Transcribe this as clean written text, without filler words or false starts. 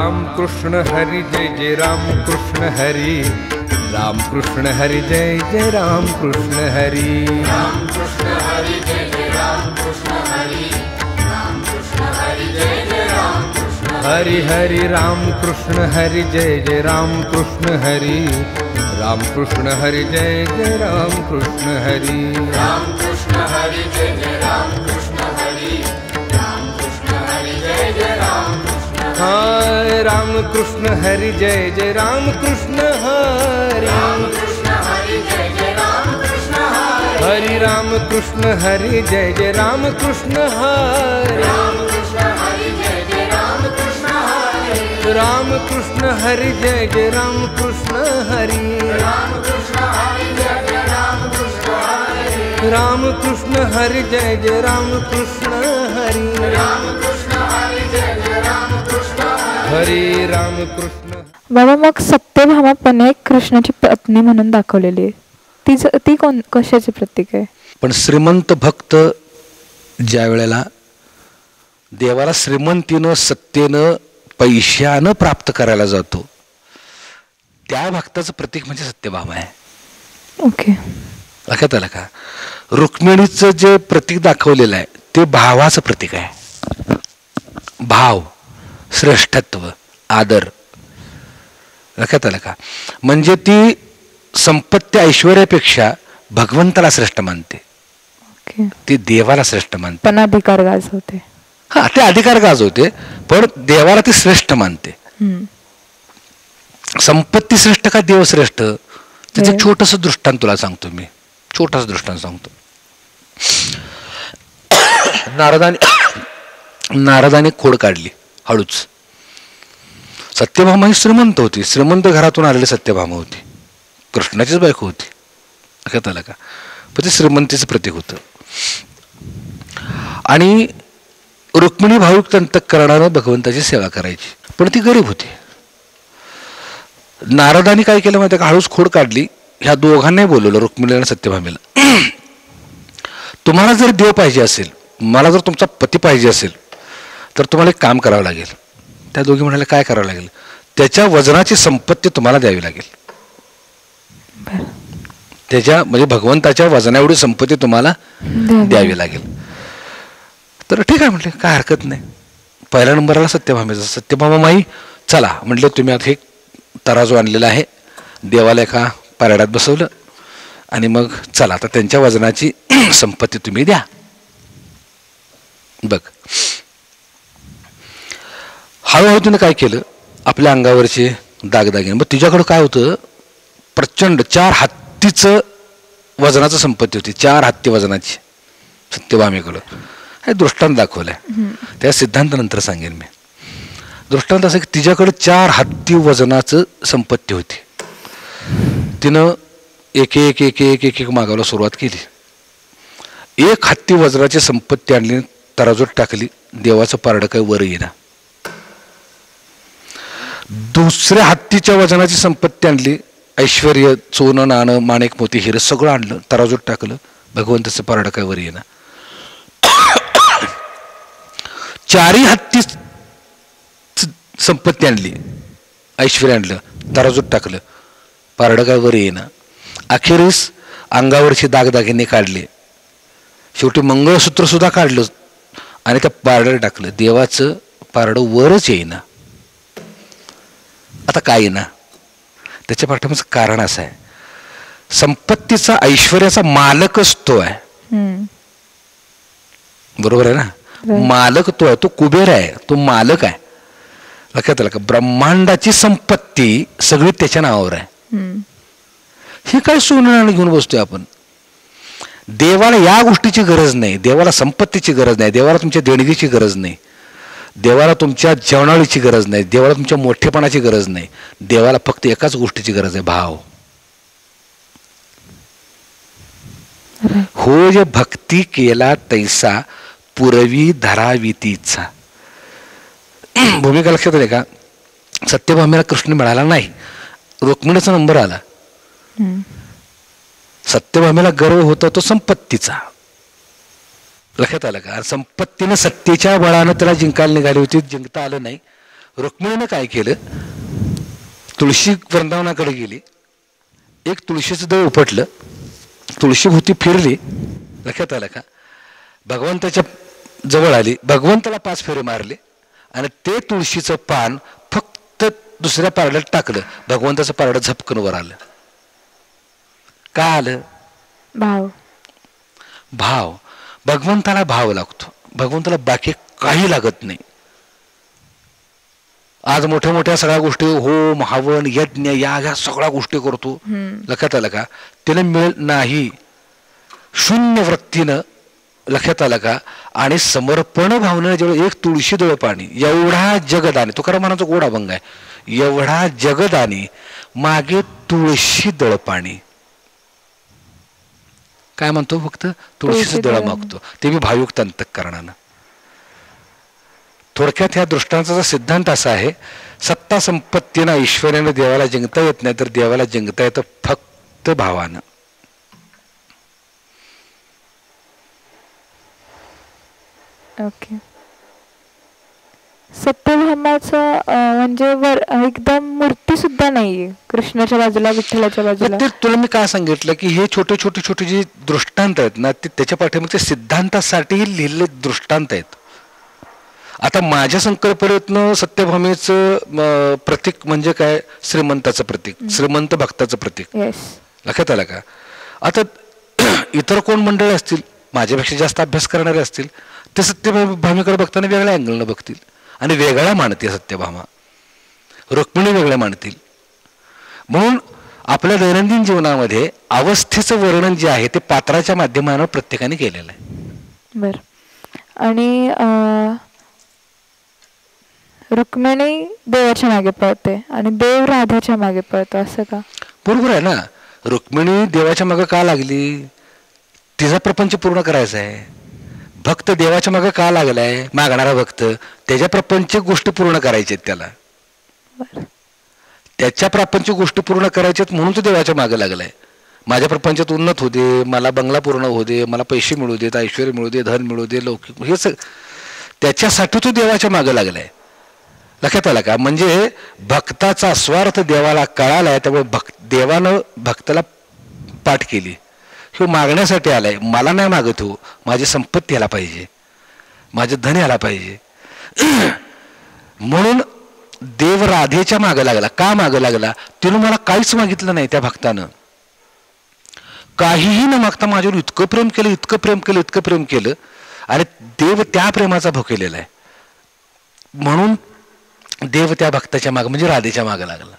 राम कृष्ण हरी जय जय राम कृष्ण हरी, राम कृष्ण हरी जय जय राम कृष्ण हरी, राम कृष्ण हरी जय जय राम कृष्ण हरी, राम कृष्ण हरी जय जय राम कृष्ण हरि हरि राम कृष्ण हरि जय जय राम कृष्ण हरि, राम कृष्ण हरि जय जय राम कृष्ण हरि, राम कृष्ण हरी जय जय राम कृष्ण हरी, राम कृष्ण हरी जय जय राम कृष्ण हाय राम कृष्ण हरि जय जय राम कृष्ण हरि, राम कृष्ण हरी जय जय राम कृष्ण हरी, हरि राम कृष्ण हरि जय जय राम कृष्ण हरि, राम कृष्ण हरी जय जय राम कृष्ण हरी, राम कृष्ण हरि जय जय राम कृष्ण हरि, राम कृष्ण हरी जय जय राम कृष्ण हरी, राम कृष्ण हरि जय जय राम कृष्ण हरि, राम कृष्ण हरी जय जय राम कृष्ण हरि राम कृष्ण. बाबा मग सत्यभामा पण एक कृष्णाची पत्नी म्हणून दाखवलेली आहे, ती कशाचे प्रतीक आहे? पण श्रीमंत भक्त ज्या वेळेला देवाला श्रीमंतीनं सत्तेनं पैशानं प्राप्त करायला जातो त्या भक्ताचं प्रतीक म्हणजे सत्यभामा आहे. ओके. लक्षात आलं का? रुक्मिणीचं जे प्रतीक दाखवलेलं आहे ते भावाचं प्रतीक आहे. भाव, श्रेष्ठत्व, आदर. लक्षात आलं का? म्हणजे ती संपत्ती ऐश्वर्यापेक्षा भगवंताला श्रेष्ठ मानते, ओके. ती देवाला श्रेष्ठ मानते. पण अधिकार गाजवते. हा, ते अधिकार गाजवते पण देवाला ती श्रेष्ठ मानते. संपत्ती श्रेष्ठ का देव श्रेष्ठ? त्याचं छोटस दृष्टांत तुला सांगतो मी, छोटासा दृष्टांत सांगतो. नारदाने खोड काढली हळूच. सत्यभामा ही श्रीमंत होती, श्रीमंत घरातून आलेली सत्यभामा होती, कृष्णाचीच बायको होती. लक्षात आलं का? पण ते श्रीमंतीचं प्रतीक होतं. आणि रुक्मिणी भाविक अंतःकरणानं भगवंताची सेवा करायची, पण ती गरीब होती. नारदाने काय केलं माहिती का? हळूच खोड काढली, ह्या दोघांनाही बोलवलं, रुक्मिणी आणि सत्यभामेला. तुम्हाला जर देव पाहिजे असेल, मला जर तुमचा पती पाहिजे असेल तर तुम्हाला एक काम करावं लागेल. त्या दोघी म्हणाले काय करावं लागेल? त्याच्या वजनाची संपत्ती तुम्हाला द्यावी लागेल. त्याच्या म्हणजे भगवंताच्या वजना एवढी संपत्ती तुम्हाला द्यावी लागेल. तर ठीक आहे म्हटले, काय हरकत नाही. पहिल्या नंबरला सत्यभामेचा. सत्यभामा माई चला म्हटले, तुम्ही आता हे तराजू आणलेला आहे, देवाला एका पारड्यात बसवलं आणि मग चला आता त्यांच्या वजनाची संपत्ती तुम्ही द्या. बघ, हळूहळू तिने काय केलं, आपल्या अंगावरचे दागदागिने. मग तिच्याकडं काय होतं, प्रचंड 4 हत्तीचं वजनाचं संपत्ती होती, 4 हत्ती वजनाची सत्यभामेकडं. हे दृष्टांत दाखवलंय, त्या सिद्धांत नंतर सांगेन मी. दृष्टांत असं की तिच्याकडे 4 हत्ती वजनाचं संपत्ती होती. तिनं एक एक एक एक एक एक मागायला सुरुवात केली. 1 हत्ती वजनाची संपत्ती आणली, तराजूत टाकली, देवाचं पारडं काही वर येईना. दुसऱ्या हत्तीच्या वजनाची संपत्ती आणली, ऐश्वर्य, सोनं नाणं माणिक मोती हिरे सगळं आणलं, तराजूत टाकलं, भगवंताचं पारडं काही वर येईना. 4 हत्ती संपत्ती आणली, ऐश्वर्य आणलं, तराजूत टाकलं, पारडं काय वर येईना. अखेरीस अंगावरची दागदागिने काढले, शेवटी मंगळसूत्र सुद्धा काढलं आणि त्या पारड्याला टाकलं, देवाचं पारडं वरच येईना. आता काय येईना? त्याच्या पाठीमागचं कारण असं आहे, संपत्तीचा ऐश्वर्याचा मालकच तो आहे. बरोबर आहे ना? मालक तो आहे, तो कुबेर आहे, तो मालक आहे. लक्षात आलं का? ब्रह्मांडाची संपत्ती सगळी त्याच्या नावावर आहे. हे काय सोनं घेऊन बसतोय आपण? देवाला या गोष्टीची गरज नाही, देवाला संपत्तीची गरज नाही, देवाला तुमच्या देणगीची गरज नाही, देवाला तुमच्या जेवणाळीची गरज नाही, देवाला तुमच्या मोठेपणाची गरज नाही. देवाला फक्त एकाच गोष्टीची गरज आहे, भाव. हो जे भक्ती केला तैसा पुरवी धरावितीचा. भूमिका लक्षात आली का? सत्यभामेला कृष्ण मिळाला नाही, रुक्मिणीचा नंबर आला. सत्यभामेला गर्व होता तो संपत्तीचा. लक्षात आलं का? संपत्तीनं सत्तेच्या बळानं त्याला जिंकायला निघाली होती, जिंकता आलं नाही. रुक्मिणीनं काय केलं, तुळशी वृंदावनाकडे गेली, एक तुळशीचं दळ उपटलं, तुळशीभोवती फिरली, लक्षात आलं का, भगवंताच्या जवळ आली, भगवंताला 5 फेरे मारले आणि ते तुळशीचं पान फक्त दुसऱ्या पारड्यात टाकलं, भगवंताचं पारडं झपकन वर आलं. काय आलं? भाव. भगवंताला भाव लागतो, भगवंताला बाकी काही लागत नाही. आज मोठ्या मोठ्या सगळ्या गोष्टी, होम हवन यज्ञ या सगळ्या गोष्टी करतो, लक्षात आलं का, त्याला मिळ नाही. शून्य वृत्तीनं, लक्षात आलं का, आणि समर्पण भावनेनं जेवढं एक तुळशी दळ पाणी, एवढा जगदानी, तुकाराम महाराजांचा गोड अभंग आहे, एवढा जगदानी मागे तुळशी दळ पाणी. काय म्हणतो? फक्त तुळशीचं दळ मागतो, ते मी भावयुक्त अंतःकरणानं. थोडक्यात ह्या दृष्टांचा सिद्धांत असा आहे, सत्ता संपत्तीनं ऐश्वर्यानं देवाला जिंकता येत नाही, तर देवाला जिंकता येतं फक्त भावानं. ओके. सत्यभामाचं म्हणजे एकदम मूर्ती सुद्धा नाहीये कृष्णाच्या बाजूला, विठ्ठलाच्या बाजूला. तुला मी काय सांगितलं की हे छोटे छोटे छोटे जे दृष्टांत आहेत ना, ते त्याच्या पाठीमागच्या सिद्धांतासाठीही लिहिलेले दृष्टांत आहेत. आता माझ्या संकल्पनेतनं सत्यभामेचं प्रतीक म्हणजे काय? श्रीमंताचं प्रतीक, श्रीमंत भक्ताचं प्रतीक. लक्षात आलं का? आता इतर कोण मंडळी असतील माझ्यापेक्षा जास्त अभ्यास करणारे असतील, ते सत्यभामेकडे बघताना वेगळ्या अँगलनं बघतील आणि वेगळा मानते सत्यभामा, रुक्मिणी वेगळ्या मानतील. म्हणून आपल्या दैनंदिन जीवनामध्ये अवस्थेचं वर्णन जे आहे ते पात्राच्या माध्यमानं प्रत्येकाने केलेलं आहे. बर. आणि रुक्मिणी देवाच्या मागे पळते आणि देव राधाच्या मागे पळतो, असं का? बरोबर आहे ना. रुक्मिणी देवाच्या मागे का लागली? तिचा प्रपंच पूर्ण करायचा आहे. भक्त देवाच्या मागे का लागलाय? मागणारा भक्त, त्याच्या प्रापंचिक गोष्टी पूर्ण करायच्या आहेत त्याला, त्याच्या प्रापंचिक गोष्टी पूर्ण करायच्यात म्हणून तो देवाच्या मागे लागलाय. माझ्या प्रपंचात उन्नत होऊ दे, मला बंगला पूर्ण होऊ दे, मला पैसे मिळू देत, ऐश्वर्य मिळू दे, धन मिळू दे, लौकिक, हे त्याच्यासाठी तो देवाच्या मागे लागलाय. लक्षात आला का? म्हणजे भक्ताचा स्वार्थ देवाला कळालाय, त्यामुळे देवानं भक्ताला पाठ केली. हे मागण्यासाठी आलाय, मला नाही मागत हो, माझी संपत्ती यायला पाहिजे, माझे धन यायला पाहिजे. म्हणून देव राधेच्या मागे लागला. का मागे लागला? तिनं मला काहीच मागितलं नाही. त्या भक्तानं काहीही न मागता माझ्यावर इतकं प्रेम केलं, इतकं प्रेम केलं, इतकं प्रेम केलं, आणि देव त्या प्रेमाचा भोकेलेला आहे. म्हणून देव त्या भक्ताच्या मागे म्हणजे राधेच्या मागे लागला.